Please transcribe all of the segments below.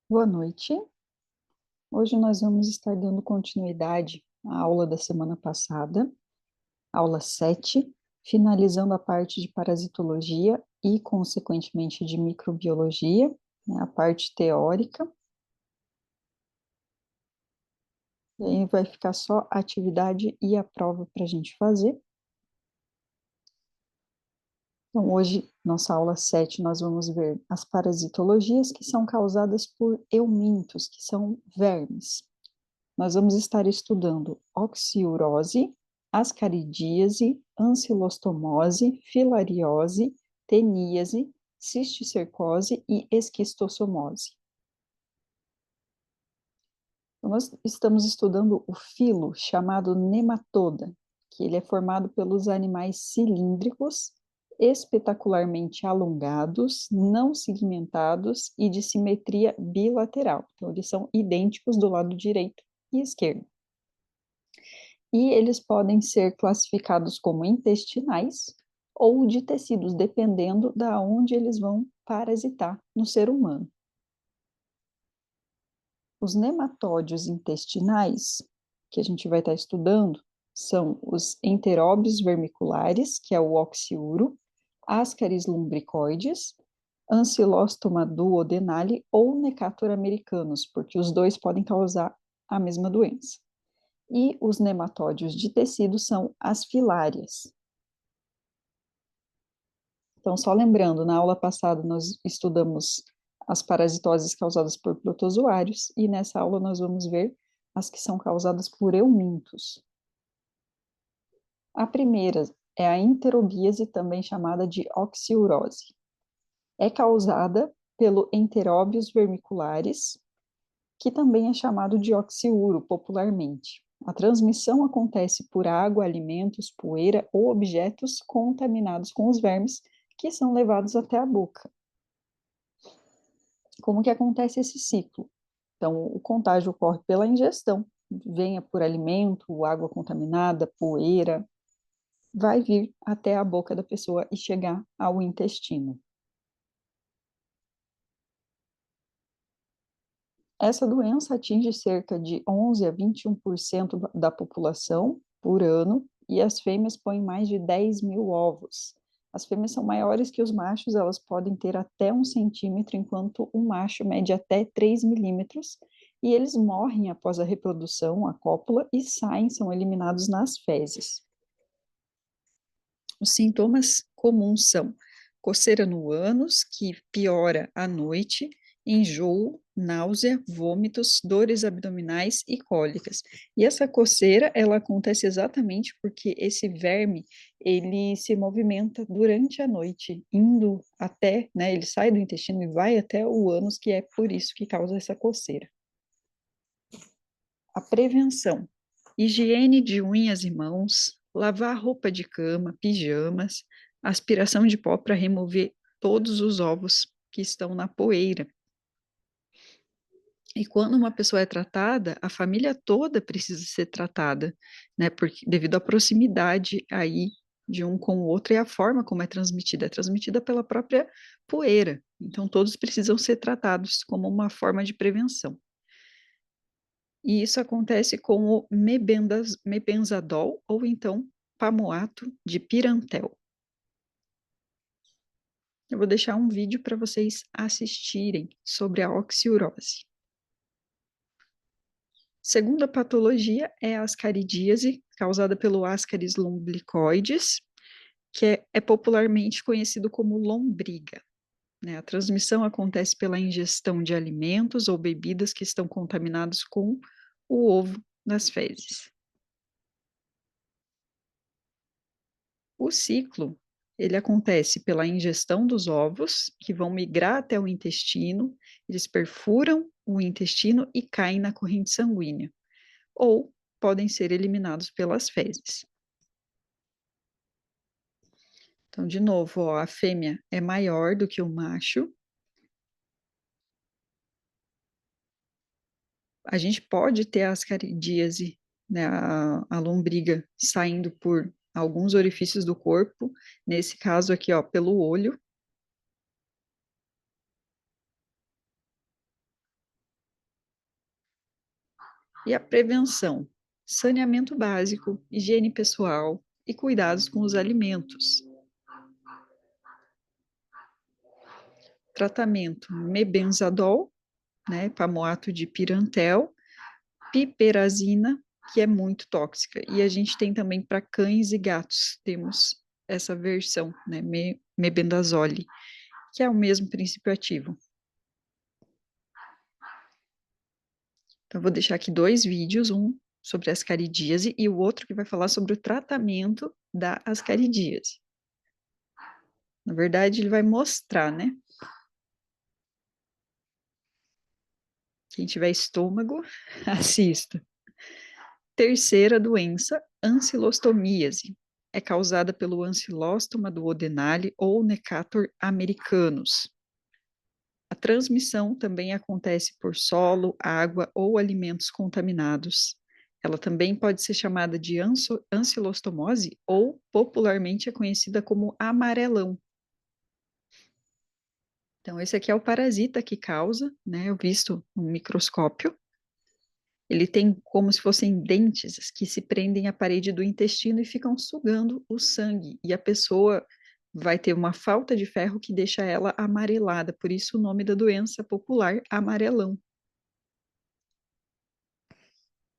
Boa noite. Hoje nós vamos estar dando continuidade à aula da semana passada, aula 7, finalizando a parte de parasitologia e, consequentemente, de microbiologia, né, a parte teórica. E aí vai ficar só a atividade e a prova para a gente fazer. Então, hoje, nossa aula 7, nós vamos ver as parasitologias que são causadas por eumintos, que são vermes. Nós vamos estar estudando oxiurose, ascaridíase, ancilostomose, filariose, teníase, cisticercose e esquistossomose. Então, nós estamos estudando o filo chamado nematoda, que ele é formado pelos animais cilíndricos, espetacularmente alongados, não segmentados e de simetria bilateral. Então, eles são idênticos do lado direito e esquerdo. E eles podem ser classificados como intestinais ou de tecidos, dependendo da onde eles vão parasitar no ser humano. Os nematódios intestinais, que a gente vai estar estudando, são os enteróbios vermiculares, que é o oxiuro, ascaris lumbricoides, ancilostoma duodenale ou necator americanus, porque os dois podem causar a mesma doença. E os nematódios de tecido são as filárias. Então, só lembrando, na aula passada nós estudamos as parasitoses causadas por protozoários e nessa aula nós vamos ver as que são causadas por eumintos. A primeira é a enterobíase, também chamada de oxiurose. É causada pelo Enteróbios vermiculares, que também é chamado de oxiuro popularmente. A transmissão acontece por água, alimentos, poeira ou objetos contaminados com os vermes que são levados até a boca. Como que acontece esse ciclo? Então, o contágio ocorre pela ingestão, venha por alimento, água contaminada, poeira, vai vir até a boca da pessoa e chegar ao intestino. Essa doença atinge cerca de 11 a 21% da população por ano e as fêmeas põem mais de 10 mil ovos. As fêmeas são maiores que os machos, elas podem ter até 1 centímetro, enquanto o macho mede até 3 milímetros, e eles morrem após a reprodução, a cópula, e saem, são eliminados nas fezes. Os sintomas comuns são coceira no ânus, que piora à noite, enjoo, náusea, vômitos, dores abdominais e cólicas. E essa coceira, ela acontece exatamente porque esse verme, ele se movimenta durante a noite, indo até, né, ele sai do intestino e vai até o ânus, que é por isso que causa essa coceira. A prevenção: higiene de unhas e mãos, lavar roupa de cama, pijamas, aspiração de pó para remover todos os ovos que estão na poeira. E quando uma pessoa é tratada, a família toda precisa ser tratada, né? Porque devido à proximidade aí de um com o outro e a forma como é transmitida pela própria poeira. Então todos precisam ser tratados como uma forma de prevenção. E isso acontece com o mebendazol ou então pamoato de pirantel. Eu vou deixar um vídeo para vocês assistirem sobre a oxiurose. Segunda patologia é a ascaridíase, causada pelo Ascaris lumbricoides, que é popularmente conhecido como lombriga. Né? A transmissão acontece pela ingestão de alimentos ou bebidas que estão contaminados com o ovo nas fezes. O ciclo, ele acontece pela ingestão dos ovos, que vão migrar até o intestino, eles perfuram o intestino e caem na corrente sanguínea, ou podem ser eliminados pelas fezes. Então, de novo, ó, a fêmea é maior do que o macho. A gente pode ter a ascaridíase, né, a lombriga saindo por alguns orifícios do corpo, nesse caso aqui, ó, pelo olho. E a prevenção, saneamento básico, higiene pessoal e cuidados com os alimentos. Tratamento, mebenzadol, né, pamoato de pirantel, piperazina, que é muito tóxica. E a gente tem também para cães e gatos, temos essa versão, né, mebendazole, que é o mesmo princípio ativo. Então, vou deixar aqui dois vídeos, um sobre ascaridíase e o outro que vai falar sobre o tratamento da ascaridíase. Na verdade, ele vai mostrar, né? Quem tiver estômago, assista. Terceira doença, ancilostomíase. É causada pelo Ancilostoma duodenale ou Necator americanus. A transmissão também acontece por solo, água ou alimentos contaminados. Ela também pode ser chamada de ancilostomose ou popularmente é conhecida como amarelão. Então, esse aqui é o parasita que causa, né, visto no microscópio. Ele tem como se fossem dentes que se prendem à parede do intestino e ficam sugando o sangue. E a pessoa vai ter uma falta de ferro que deixa ela amarelada. Por isso o nome da doença popular, amarelão.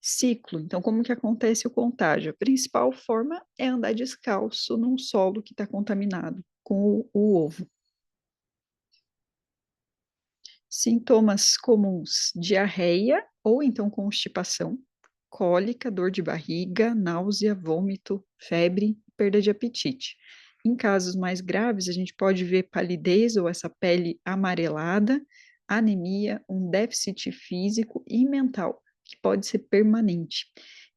Ciclo. Então, como que acontece o contágio? A principal forma é andar descalço num solo que está contaminado com o ovo. Sintomas comuns: diarreia ou então constipação, cólica, dor de barriga, náusea, vômito, febre, perda de apetite. Em casos mais graves, a gente pode ver palidez ou essa pele amarelada, anemia, um déficit físico e mental, que pode ser permanente.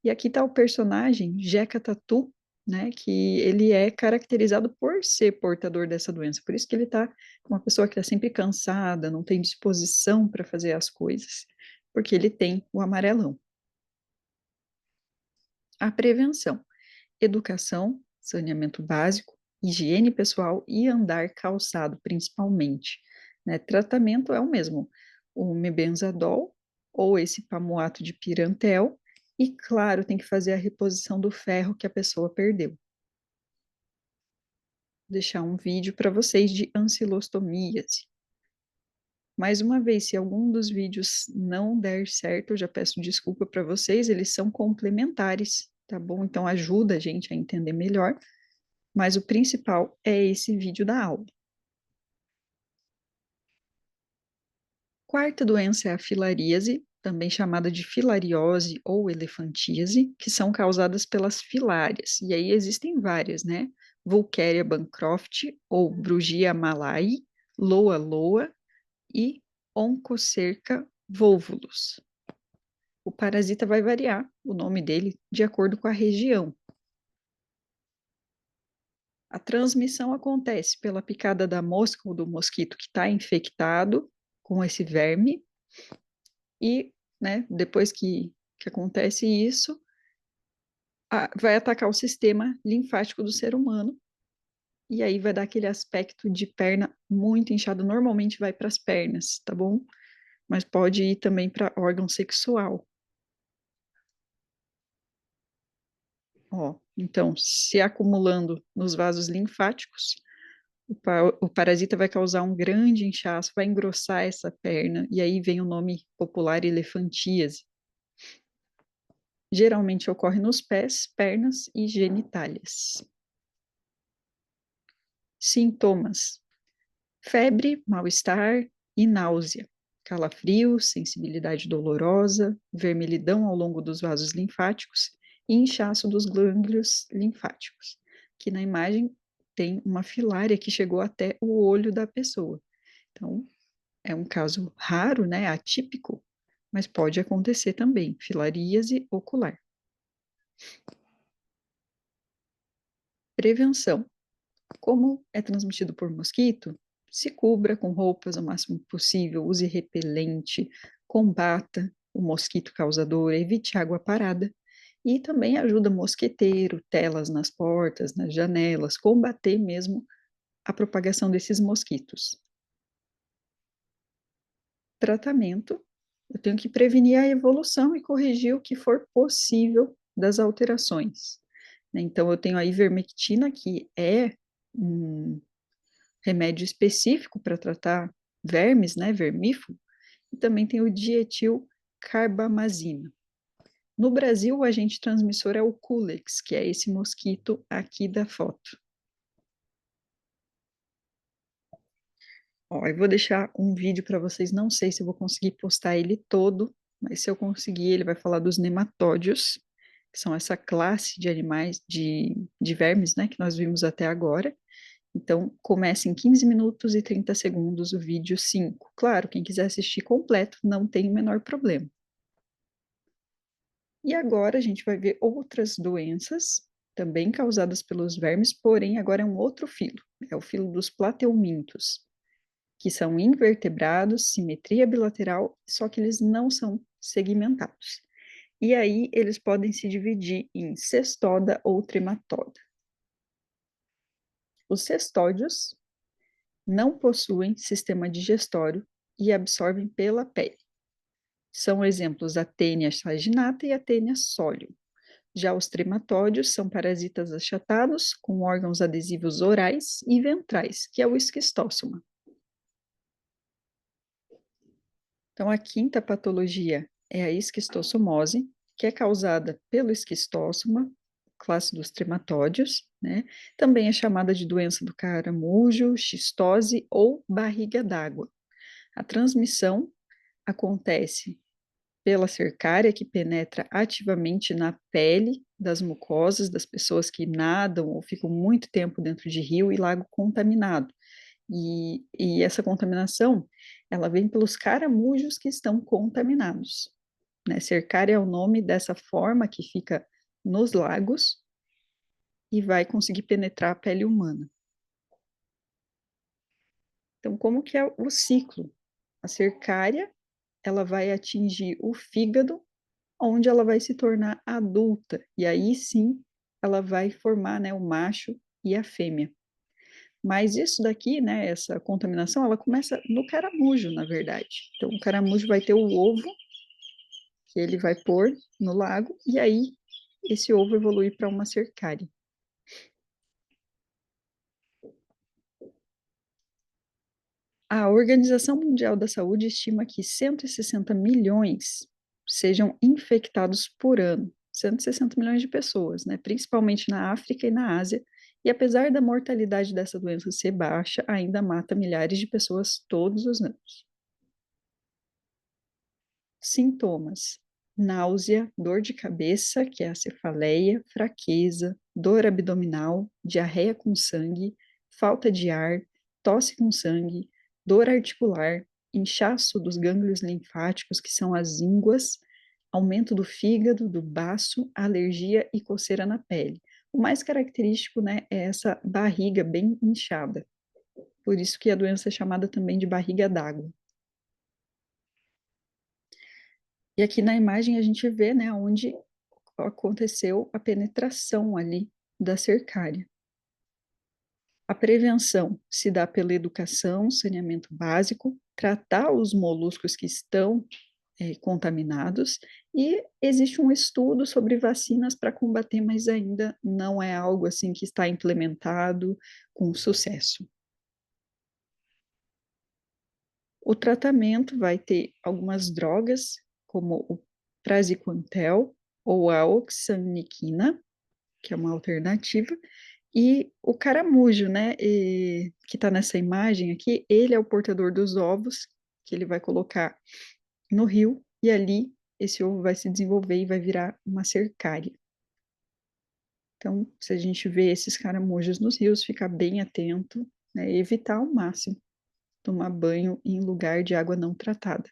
E aqui está o personagem Jeca Tatu, né, que ele é caracterizado por ser portador dessa doença. Por isso que ele está uma pessoa que está sempre cansada, não tem disposição para fazer as coisas, porque ele tem o amarelão. A prevenção, educação, saneamento básico, higiene pessoal e andar calçado, principalmente. Né? Tratamento é o mesmo, o mebenzadol ou esse pamoato de pirantel, e claro, tem que fazer a reposição do ferro que a pessoa perdeu. Vou deixar um vídeo para vocês de ancilostomias. Mais uma vez, se algum dos vídeos não der certo, eu já peço desculpa para vocês, eles são complementares, tá bom? Então ajuda a gente a entender melhor, mas o principal é esse vídeo da aula. Quarta doença é a filaríase, também chamada de filariose ou elefantíase, que são causadas pelas filárias. E aí existem várias, né? Volqueria bancroft ou Brugia malai, loa loa e Oncocerca volvulus. O parasita vai variar o nome dele de acordo com a região. A transmissão acontece pela picada da mosca ou do mosquito que está infectado com esse verme e, né, depois que acontece isso, vai atacar o sistema linfático do ser humano e aí vai dar aquele aspecto de perna muito inchada. Normalmente vai para as pernas, tá bom? Mas pode ir também para órgão sexual. Ó, então, se acumulando nos vasos linfáticos, o parasita vai causar um grande inchaço, vai engrossar essa perna, e aí vem o nome popular elefantíase. Geralmente ocorre nos pés, pernas e genitálias. Sintomas: febre, mal-estar e náusea, calafrio, sensibilidade dolorosa, vermelhidão ao longo dos vasos linfáticos e inchaço dos gânglios linfáticos, que na imagem tem uma filária que chegou até o olho da pessoa. Então, é um caso raro, né, atípico, mas pode acontecer também, filaríase ocular. Prevenção. Como é transmitido por mosquito, se cubra com roupas o máximo possível, use repelente, combata o mosquito causador, evite água parada e também ajuda mosqueteiro, telas nas portas, nas janelas, combater mesmo a propagação desses mosquitos. Tratamento, Eu tenho que prevenir a evolução e corrigir o que for possível das alterações. Então, eu tenho a ivermectina, que é um remédio específico para tratar vermes, né, vermífugo, e também tem o dietilcarbamazina. No Brasil, o agente transmissor é o Culex, que é esse mosquito aqui da foto. Ó, eu vou deixar um vídeo para vocês, não sei se eu vou conseguir postar ele todo, mas se eu conseguir, ele vai falar dos nematódios, que são essa classe de animais, de vermes, né, que nós vimos até agora. Então, começa em 15 minutos e 30 segundos o vídeo 5. Claro, quem quiser assistir completo, não tem o menor problema. E agora a gente vai ver outras doenças, também causadas pelos vermes, porém agora é um outro filo, é o filo dos plateumintos, que são invertebrados, simetria bilateral, só que eles não são segmentados. E aí eles podem se dividir em cestoda ou trematoda. Os cestódios não possuem sistema digestório e absorvem pela pele. São exemplos a Tênia saginata e a Tênia solium. Já os trematódios são parasitas achatados com órgãos adesivos orais e ventrais, que é o esquistóssoma. Então, a quinta patologia é a esquistossomose, que é causada pelo esquistóssoma, classe dos trematódios, né? Também é chamada de doença do caramujo, xistose ou barriga d'água. A transmissão acontece pela cercária, que penetra ativamente na pele das mucosas das pessoas que nadam ou ficam muito tempo dentro de rio e lago contaminado. E essa contaminação, ela vem pelos caramujos que estão contaminados, né? Cercária é o nome dessa forma que fica nos lagos e vai conseguir penetrar a pele humana. Então, como que é o ciclo? A cercária, ela vai atingir o fígado, onde ela vai se tornar adulta, e aí sim ela vai formar, né, o macho e a fêmea. Mas isso daqui, né, essa contaminação, ela começa no caramujo, na verdade. Então, o caramujo vai ter o ovo que ele vai pôr no lago, e aí esse ovo evolui para uma cercária. A Organização Mundial da Saúde estima que 160 milhões sejam infectados por ano. 160 milhões de pessoas, né? Principalmente na África e na Ásia. E apesar da mortalidade dessa doença ser baixa, ainda mata milhares de pessoas todos os anos. Sintomas: náusea, dor de cabeça, que é a cefaleia, fraqueza, dor abdominal, diarreia com sangue, falta de ar, tosse com sangue, dor articular, inchaço dos gânglios linfáticos, que são as ínguas, aumento do fígado, do baço, alergia e coceira na pele. O mais característico, né, é essa barriga bem inchada. Por isso que a doença é chamada também de barriga d'água. E aqui na imagem a gente vê, né, onde aconteceu a penetração ali da cercária. A prevenção se dá pela educação, saneamento básico, tratar os moluscos que estão contaminados, e existe um estudo sobre vacinas para combater, mas ainda não é algo assim que está implementado com sucesso. O tratamento vai ter algumas drogas, como o praziquantel ou a oxaniquina, que é uma alternativa, e o caramujo, né, que está nessa imagem aqui, ele é o portador dos ovos, que ele vai colocar no rio, e ali esse ovo vai se desenvolver e vai virar uma cercária. Então, se a gente vê esses caramujos nos rios, ficar bem atento, né, evitar ao máximo tomar banho em lugar de água não tratada.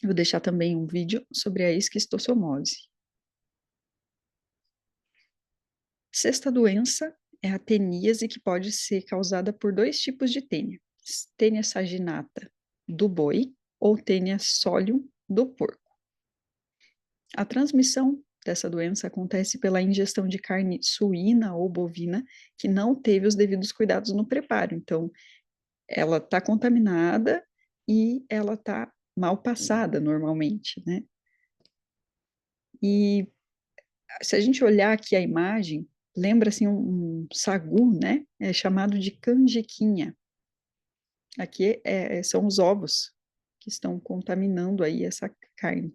Eu vou deixar também um vídeo sobre a esquistossomose. Sexta doença é a teníase, que pode ser causada por dois tipos de tênia. Tênia saginata do boi ou tênia solium do porco. A transmissão dessa doença acontece pela ingestão de carne suína ou bovina que não teve os devidos cuidados no preparo. Então, ela está contaminada e ela está mal passada normalmente, né? E se a gente olhar aqui a imagem, lembra assim um sagu, né? É chamado de canjiquinha. Aqui são os ovos que estão contaminando aí essa carne.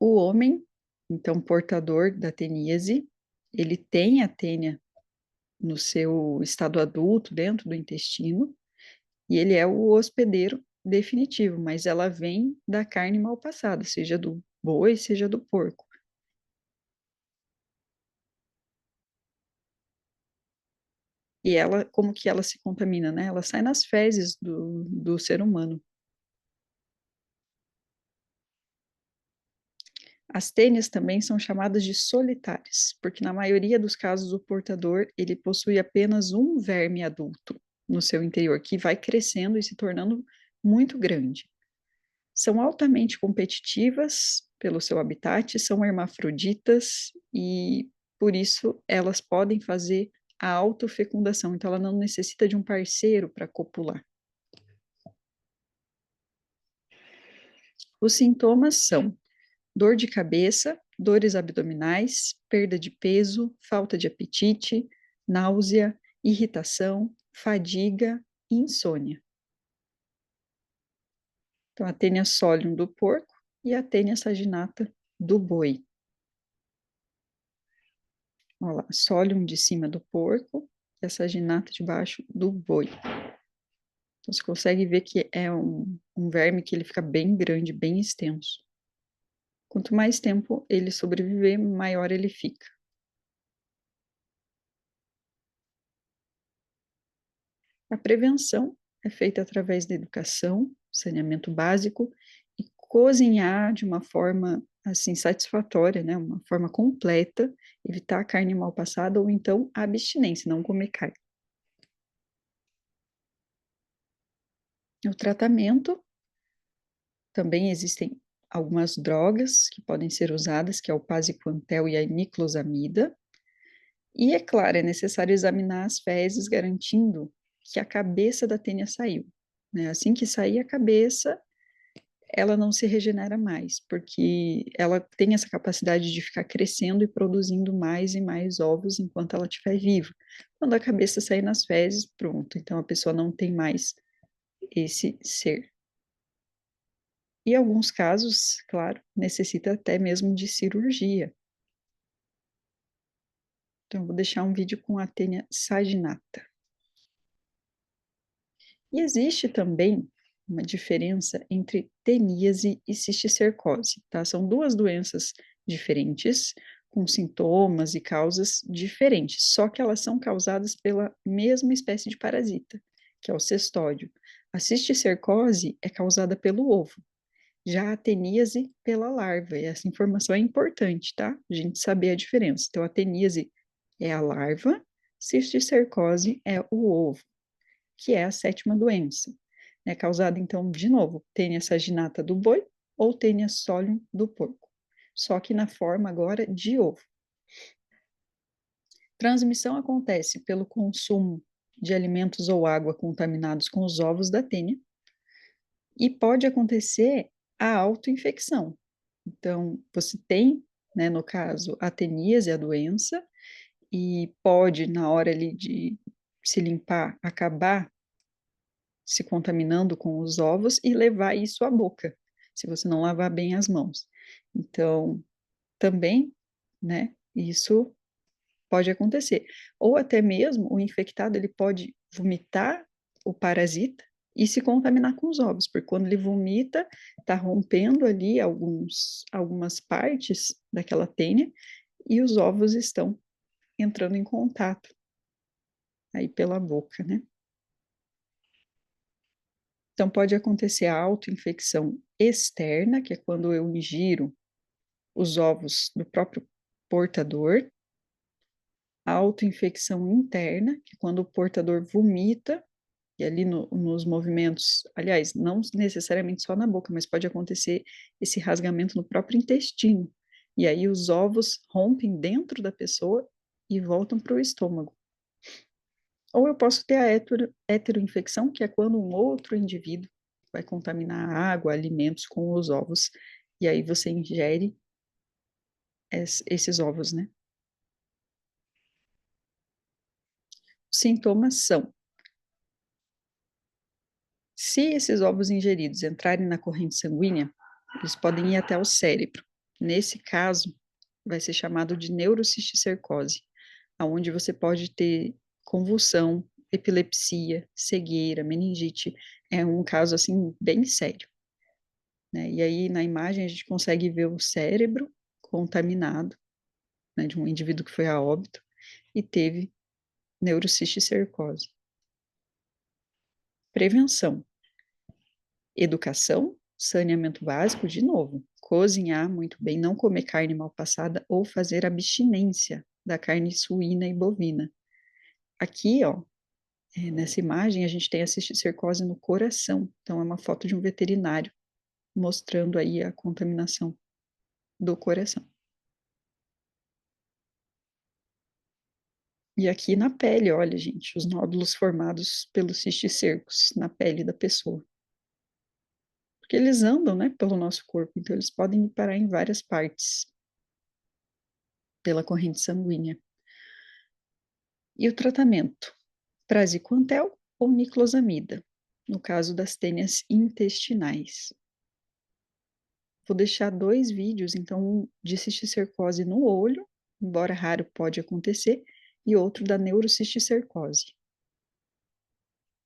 O homem, então portador da teníase, ele tem a tênia no seu estado adulto, dentro do intestino, e ele é o hospedeiro definitivo, mas ela vem da carne mal passada, seja do boi, seja do porco. E ela, como que ela se contamina, né? Ela sai nas fezes do ser humano. As tênias também são chamadas de solitárias, porque na maioria dos casos o portador, ele possui apenas um verme adulto no seu interior, que vai crescendo e se tornando muito grande. São altamente competitivas pelo seu habitat, são hermafroditas e, por isso, elas podem fazer a autofecundação. Então, ela não necessita de um parceiro para copular. Os sintomas são dor de cabeça, dores abdominais, perda de peso, falta de apetite, náusea, irritação, fadiga e insônia. Então, a tênia solium do porco e a tênia saginata do boi. Olha lá, solium de cima do porco e a saginata de baixo do boi. Então, você consegue ver que é um verme que ele fica bem grande, bem extenso. Quanto mais tempo ele sobreviver, maior ele fica. A prevenção é feita através da educação, saneamento básico e cozinhar de uma forma assim satisfatória, né, uma forma completa, evitar a carne mal passada ou então a abstinência, não comer carne. O tratamento também existem algumas drogas que podem ser usadas, que é o Praziquantel e a niclosamida. E, é claro, é necessário examinar as fezes, garantindo que a cabeça da tênia saiu, né? Assim que sair a cabeça, ela não se regenera mais, porque ela tem essa capacidade de ficar crescendo e produzindo mais e mais ovos enquanto ela estiver viva. Quando a cabeça sair nas fezes, pronto, então a pessoa não tem mais esse ser. E em alguns casos, claro, necessita até mesmo de cirurgia. Então, eu vou deixar um vídeo com a tênia saginata. E existe também uma diferença entre teníase e cisticercose, tá? São duas doenças diferentes, com sintomas e causas diferentes, só que elas são causadas pela mesma espécie de parasita, que é o cestódio. A cisticercose é causada pelo ovo, já a teníase pela larva, e essa informação é importante, tá? A gente saber a diferença. Então, a teníase é a larva, cisticercose é o ovo, que é a sétima doença. É causada, então, de novo, tênia saginata do boi ou tênia solium do porco, só que na forma agora de ovo. Transmissão acontece pelo consumo de alimentos ou água contaminados com os ovos da tênia e pode acontecer a autoinfecção. Então, você tem, né, no caso, a teníase, a doença, e pode, na hora ali de se limpar, acabar se contaminando com os ovos e levar isso à boca, se você não lavar bem as mãos. Então, também, né, isso pode acontecer. Ou até mesmo o infectado, ele pode vomitar o parasita e se contaminar com os ovos, porque quando ele vomita, está rompendo ali algumas partes daquela tênia e os ovos estão entrando em contato aí pela boca, né? Então, pode acontecer a autoinfecção externa, que é quando eu ingiro os ovos do próprio portador, a autoinfecção interna, que é quando o portador vomita, e ali nos movimentos, aliás, não necessariamente só na boca, mas pode acontecer esse rasgamento no próprio intestino. E aí os ovos rompem dentro da pessoa e voltam para o estômago. Ou eu posso ter a heteroinfecção, que é quando um outro indivíduo vai contaminar a água, alimentos com os ovos, e aí você ingere esses ovos, né? Os sintomas são: se esses ovos ingeridos entrarem na corrente sanguínea, eles podem ir até o cérebro. Nesse caso, vai ser chamado de neurocisticercose, aonde você pode ter convulsão, epilepsia, cegueira, meningite. É um caso assim bem sério, né? E aí na imagem a gente consegue ver o cérebro contaminado, né, de um indivíduo que foi a óbito e teve neurocisticercose. Prevenção: educação, saneamento básico, de novo, cozinhar muito bem, não comer carne mal passada ou fazer abstinência da carne suína e bovina. Aqui, ó, nessa imagem, a gente tem a cisticercose no coração. Então, é uma foto de um veterinário mostrando aí a contaminação do coração. E aqui na pele, olha, gente, os nódulos formados pelos cisticercos na pele da pessoa. Porque eles andam, né, pelo nosso corpo, então eles podem parar em várias partes pela corrente sanguínea. E o tratamento? Praziquantel ou niclosamida, no caso das tênias intestinais. Vou deixar 2 vídeos, então, um de cisticercose no olho, embora raro pode acontecer, e outro da neurocisticercose.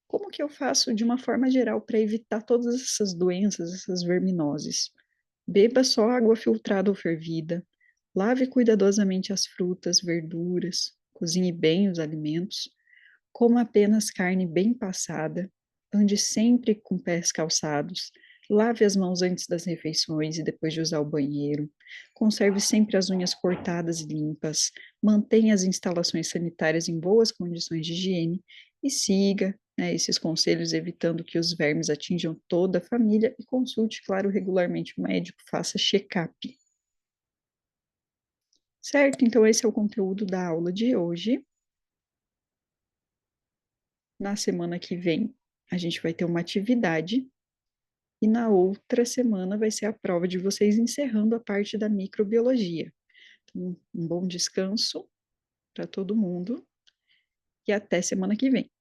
Como que eu faço de uma forma geral para evitar todas essas doenças, essas verminoses? Beba só água filtrada ou fervida, lave cuidadosamente as frutas, verduras, cozinhe bem os alimentos, coma apenas carne bem passada, ande sempre com pés calçados, lave as mãos antes das refeições e depois de usar o banheiro, conserve sempre as unhas cortadas e limpas, mantenha as instalações sanitárias em boas condições de higiene e siga, né, esses conselhos, evitando que os vermes atinjam toda a família e consulte, claro, regularmente o médico, faça check-up. Certo? Então, esse é o conteúdo da aula de hoje. Na semana que vem, a gente vai ter uma atividade e na outra semana vai ser a prova de vocês encerrando a parte da microbiologia. Então, um bom descanso para todo mundo e até semana que vem.